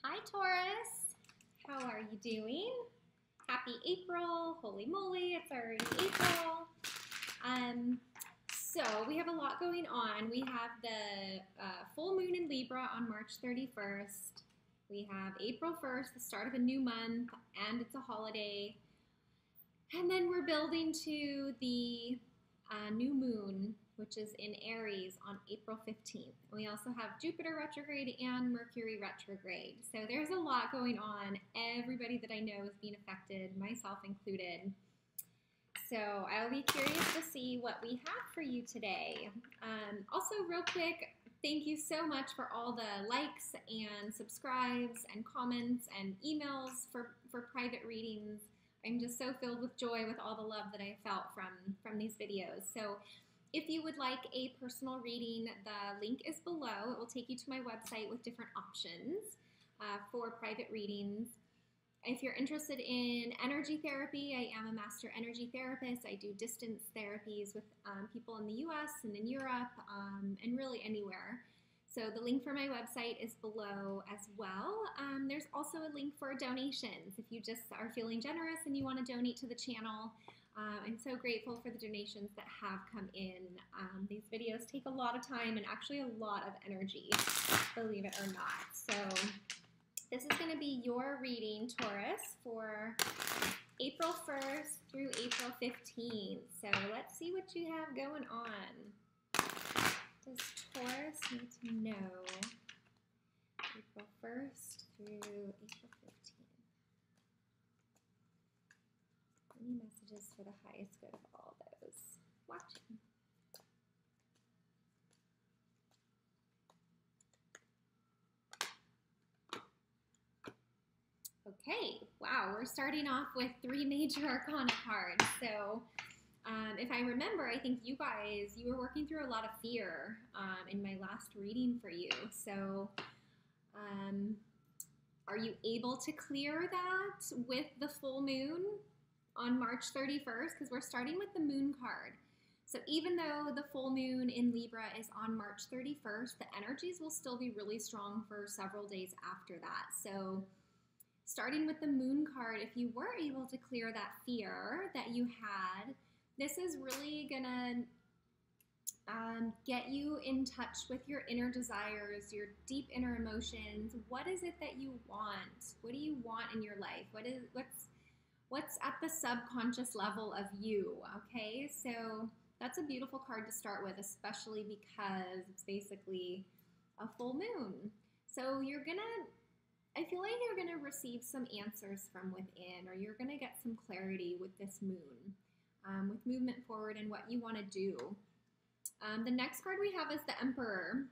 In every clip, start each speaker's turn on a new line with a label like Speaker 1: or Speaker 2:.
Speaker 1: Hi Taurus, how are you doing? Happy April, holy moly, it's already April. So we have a lot going on. We have the full moon in Libra on March 31st. We have April 1st, the start of a new month, and it's a holiday. And then we're building to the new moon, which is in Aries on April 15th. And we also have Jupiter retrograde and Mercury retrograde. So there's a lot going on. Everybody that I know is being affected, myself included. So I'll be curious to see what we have for you today. Also, real quick, thank you so much for all the likes and subscribes and comments and emails for private readings. I'm just so filled with joy with all the love that I felt from these videos. So if you would like a personal reading, the link is below. It will take you to my website with different options for private readings. If you're interested in energy therapy, I am a master energy therapist. I do distance therapies with people in the US and in Europe and really anywhere. So the link for my website is below as well. There's also a link for donations. If you just are feeling generous and you want to donate to the channel, I'm so grateful for the donations that have come in. These videos take a lot of time and actually a lot of energy, believe it or not. So this is going to be your reading, Taurus, for April 1st through April 15th. So let's see what you have going on. Does Taurus need to know April 1st through April 15th? Any messages for the highest good of all those watching? Okay, wow, we're starting off with 3 major arcana cards. So if I remember, I think you were working through a lot of fear in my last reading for you. So are you able to clear that with the full moon on March 31st? Because we're starting with the moon card. So even though the full moon in Libra is on March 31st, the energies will still be really strong for several days after that. So starting with the moon card, if you were able to clear that fear that you had, this is really gonna get you in touch with your inner desires, your deep inner emotions. What is it that you want? What do you want in your life? What's at the subconscious level of you? Okay, so that's a beautiful card to start with, especially because it's basically a full moon. So I feel like you're gonna receive some answers from within, or you're gonna get some clarity with this moon. With movement forward and what you want to do. The next card we have is the Emperor.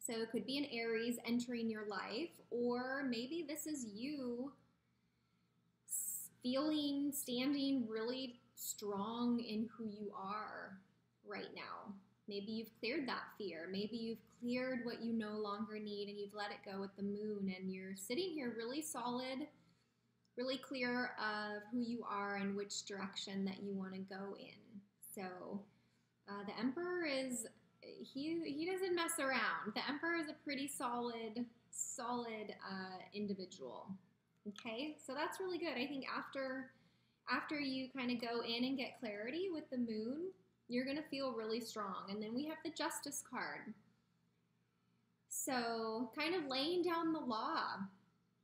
Speaker 1: So it could be an Aries entering your life, or maybe this is you standing really strong in who you are right now. Maybe you've cleared that fear. Maybe you've cleared what you no longer need and you've let it go with the moon, and you're sitting here really solid, really clear of who you are and which direction that you want to go in. So the Emperor he doesn't mess around. The Emperor is a pretty solid individual. Okay, so that's really good. I think after you kind of go in and get clarity with the moon, you're going to feel really strong. And then we have the Justice card. So kind of laying down the law.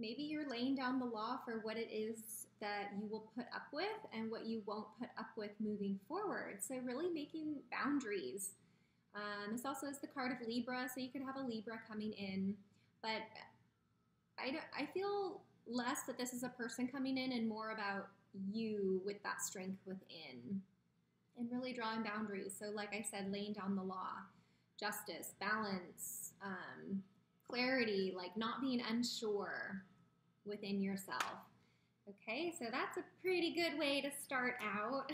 Speaker 1: Maybe you're laying down the law for what it is that you will put up with and what you won't put up with moving forward. So really making boundaries. This also is the card of Libra, so you could have a Libra coming in. But I feel less that this is a person coming in and more about you with that strength within. And really drawing boundaries. So like I said, laying down the law, justice, balance, clarity, like not being unsure within yourself. Okay, so that's a pretty good way to start out.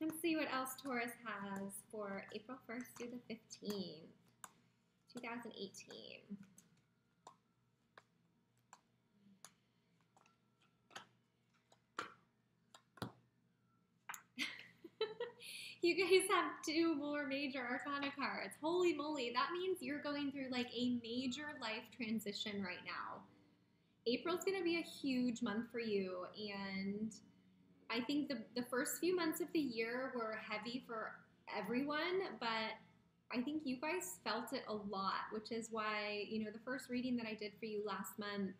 Speaker 1: And see what else Taurus has for April 1st through the 15th, 2018. You guys have 2 more major arcana cards. Holy moly, that means you're going through like a major life transition right now. April's going to be a huge month for you, and I think the first few months of the year were heavy for everyone, but I think you guys felt it a lot, which is why, the first reading that I did for you last month,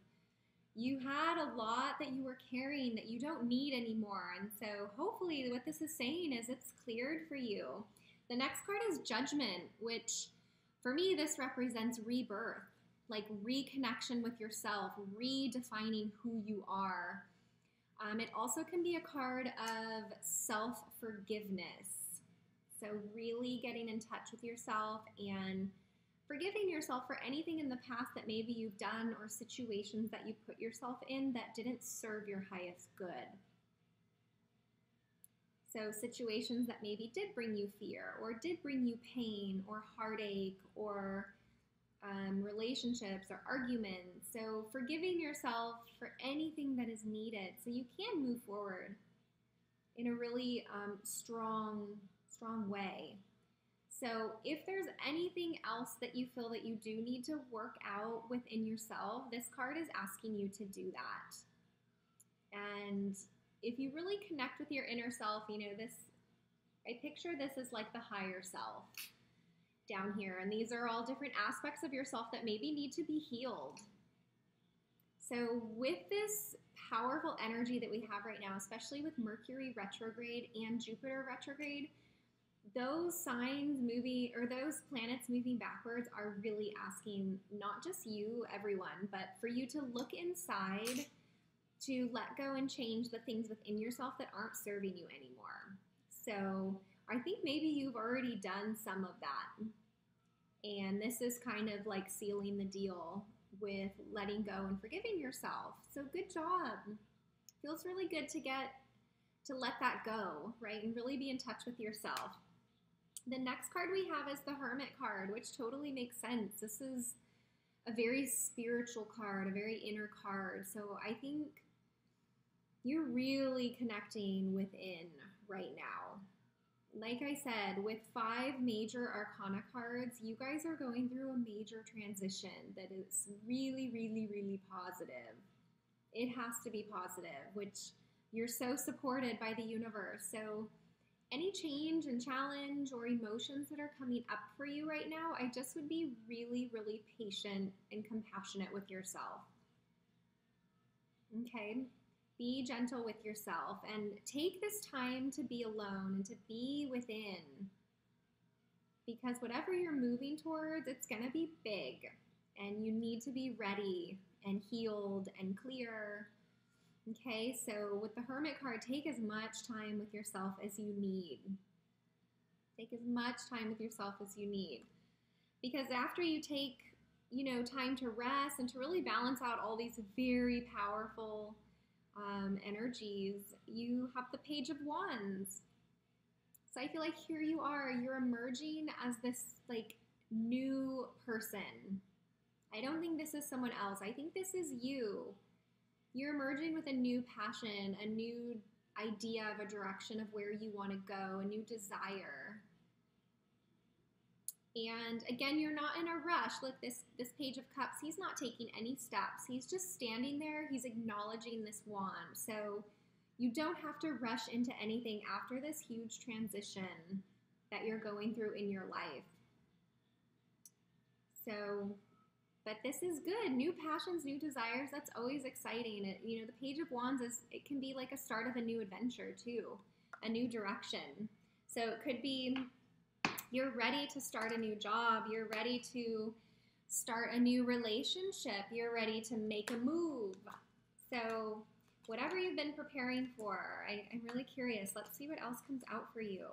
Speaker 1: you had a lot that you were carrying that you don't need anymore. And so hopefully what this is saying is it's cleared for you. The next card is Judgment, which for me, this represents rebirth, like reconnection with yourself, redefining who you are. It also can be a card of self-forgiveness. So really getting in touch with yourself and forgiving yourself for anything in the past that maybe you've done or situations that you put yourself in that didn't serve your highest good. So situations that maybe did bring you fear or did bring you pain or heartache or relationships or arguments. So forgiving yourself for anything that is needed so you can move forward in a really strong way. So if there's anything else that you feel that you do need to work out within yourself, this card is asking you to do that. And if you really connect with your inner self, I picture this as like the higher self down here. And these are all different aspects of yourself that maybe need to be healed. So with this powerful energy that we have right now, especially with Mercury retrograde and Jupiter retrograde, those signs moving, or those planets moving backwards, are really asking not just you, everyone, but for you to look inside, to let go and change the things within yourself that aren't serving you anymore. So I think maybe you've already done some of that. And this is kind of like sealing the deal with letting go and forgiving yourself. So good job. Feels really good to let that go, right? And really be in touch with yourself. The next card we have is the Hermit card, which totally makes sense. This is a very spiritual card, a very inner card. So I think you're really connecting within right now. Like I said, with 5 major arcana cards, you guys are going through a major transition that is really, really, really positive. It has to be positive, which you're so supported by the universe. So any change and challenge or emotions that are coming up for you right now, I just would be really, really patient and compassionate with yourself. Okay? Be gentle with yourself and take this time to be alone and to be within. Because whatever you're moving towards, it's going to be big. And you need to be ready and healed and clear. Okay, so with the Hermit card, take as much time with yourself as you need. Take as much time with yourself as you need. Because after you take, time to rest and to really balance out all these very powerful energies, you have the Page of Wands. So I feel like here you are, you're emerging as this like new person. I don't think this is someone else. I think this is you. You're emerging with a new passion, a new idea of a direction of where you want to go, a new desire. And again, you're not in a rush. Look, this Page of Cups, he's not taking any steps. He's just standing there. He's acknowledging this wand. So you don't have to rush into anything after this huge transition that you're going through in your life. So, but this is good. New passions, new desires, that's always exciting. The Page of Wands it can be like a start of a new adventure too, a new direction. So it could be you're ready to start a new job. You're ready to start a new relationship. You're ready to make a move. So whatever you've been preparing for, I'm really curious. Let's see what else comes out for you.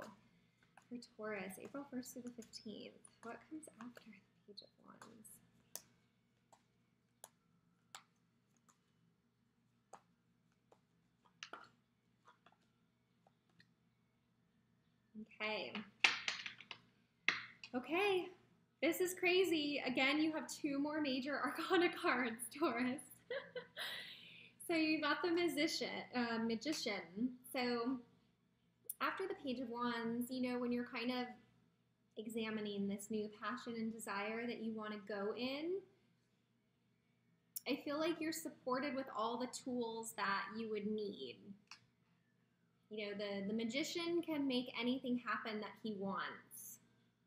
Speaker 1: For Taurus, April 1st through the 15th. What comes after the Page of Wands? Okay, this is crazy. Again, you have 2 more major arcana cards, Taurus. So you got the magician. So after the Page of Wands, when you're kind of examining this new passion and desire that you want to go in, I feel like you're supported with all the tools that you would need. You know, the magician can make anything happen that he wants.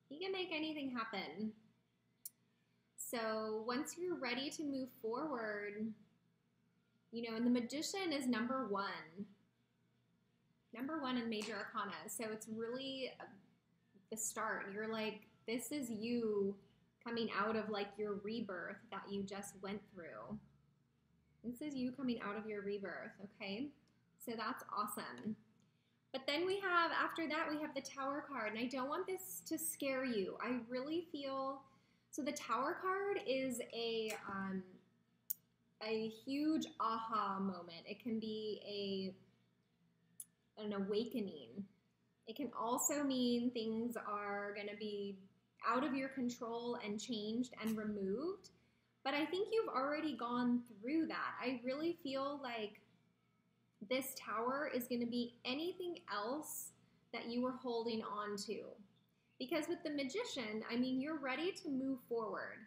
Speaker 1: He can make anything happen. So once you're ready to move forward, you know, and the magician is number one in major arcana. So it's really the start. You're like, this is you coming out of like your rebirth that you just went through. This is you coming out of your rebirth, okay? So that's awesome. But then we have, after that, we have the Tower card. And I don't want this to scare you. I really feel, so the Tower card is a huge aha moment. It can be an awakening. It can also mean things are going to be out of your control and changed and removed. But I think you've already gone through that. I really feel like this Tower is going to be anything else that you were holding on to. Because with the Magician, I mean, you're ready to move forward.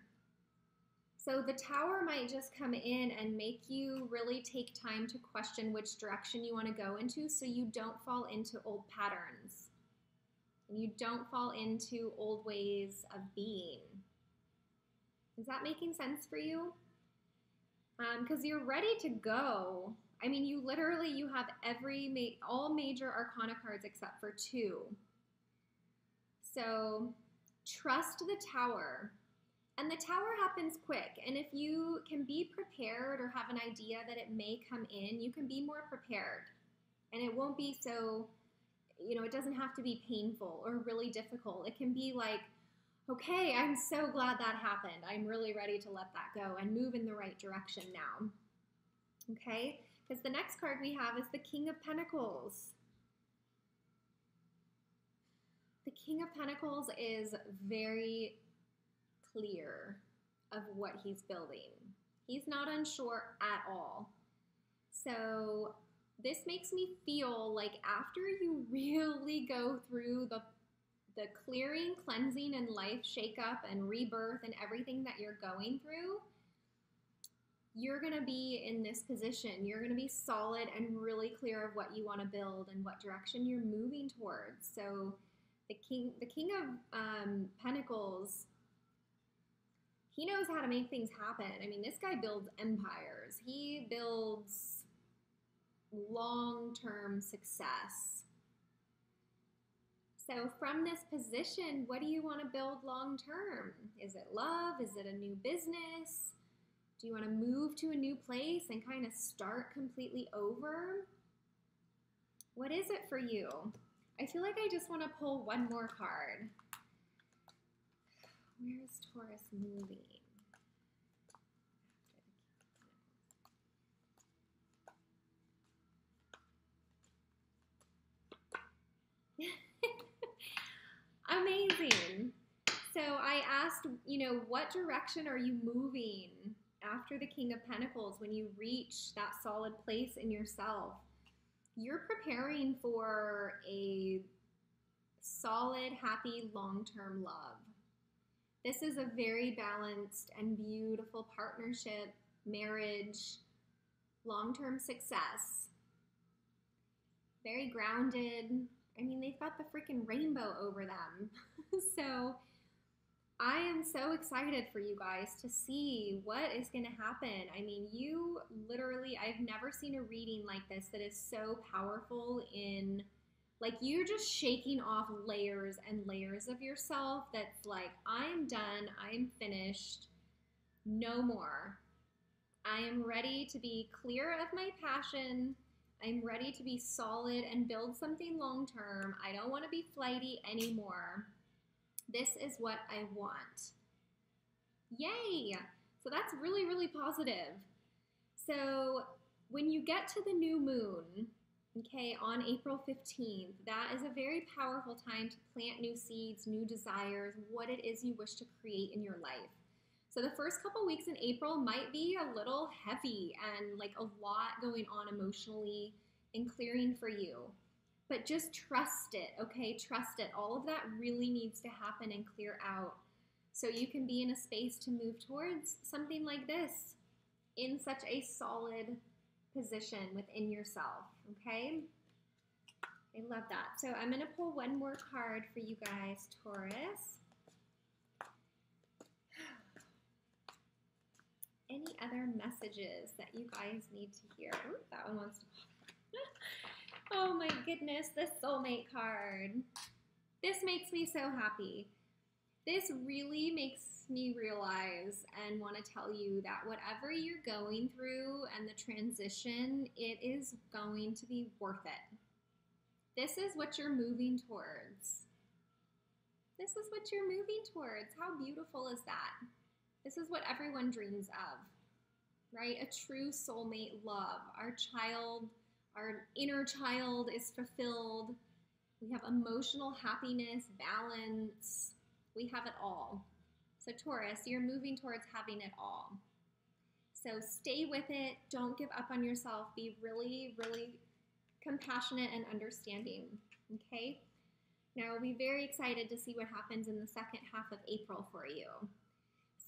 Speaker 1: So the Tower might just come in and make you really take time to question which direction you want to go into so you don't fall into old patterns. And you don't fall into old ways of being. Is that making sense for you? Because you're ready to go. I mean, you have all major arcana cards except for 2. So trust the Tower. And the Tower happens quick. And if you can be prepared or have an idea that it may come in, you can be more prepared. And it won't be so, you know, it doesn't have to be painful or really difficult. It can be like, okay, I'm so glad that happened. I'm really ready to let that go and move in the right direction now. Okay? Because the next card we have is the King of Pentacles. The King of Pentacles is very clear of what he's building. He's not unsure at all. So this makes me feel like after you really go through the clearing, cleansing, and life shakeup and rebirth and everything that you're going through, you're going to be in this position. You're going to be solid and really clear of what you want to build and what direction you're moving towards. So the King of Pentacles, he knows how to make things happen. I mean, this guy builds empires. He builds long-term success. So from this position, what do you want to build long-term? Is it love? Is it a new business? Do you want to move to a new place and kind of start completely over? What is it for you? I feel like I just want to pull one more card. Where's Taurus moving? Amazing. So I asked, you know, what direction are you moving after the King of Pentacles when you reach that solid place in yourself? You're preparing for a solid, happy, long-term love. This is a very balanced and beautiful partnership, marriage, long-term success. Very grounded. I mean, they've got the freaking rainbow over them. So I am so excited for you guys to see what is going to happen. I mean, you literally, I've never seen a reading like this that is so powerful in, like, you're just shaking off layers and layers of yourself that's like, I'm done, I'm finished, no more. I am ready to be clear of my passion. I'm ready to be solid and build something long-term. I don't want to be flighty anymore. This is what I want. Yay! So that's really, really positive. So when you get to the new moon, okay, on April 15th, that is a very powerful time to plant new seeds, new desires, what it is you wish to create in your life. So the first couple weeks in April might be a little heavy and like a lot going on emotionally and clearing for you. But just trust it, okay? Trust it. All of that really needs to happen and clear out so you can be in a space to move towards something like this. in such a solid position within yourself, okay? I love that. So I'm going to pull one more card for you guys, Taurus. Any other messages that you guys need to hear? Ooh, that one wants to... Oh my goodness, the soulmate card. This makes me so happy. This really makes me realize and want to tell you that whatever you're going through and the transition, it is going to be worth it. This is what you're moving towards. This is what you're moving towards. How beautiful is that? This is what everyone dreams of, right? A true soulmate love. Our child, our inner child is fulfilled. We have emotional happiness, balance. We have it all. So Taurus, you're moving towards having it all. So stay with it. Don't give up on yourself. Be really, really compassionate and understanding, okay? Now, we'll be very excited to see what happens in the second half of April for you.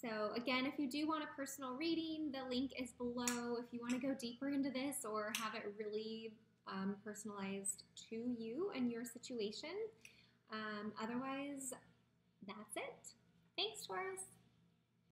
Speaker 1: So again, if you do want a personal reading, the link is below if you want to go deeper into this or have it really personalized to you and your situation. Otherwise, that's it. Thanks, Taurus.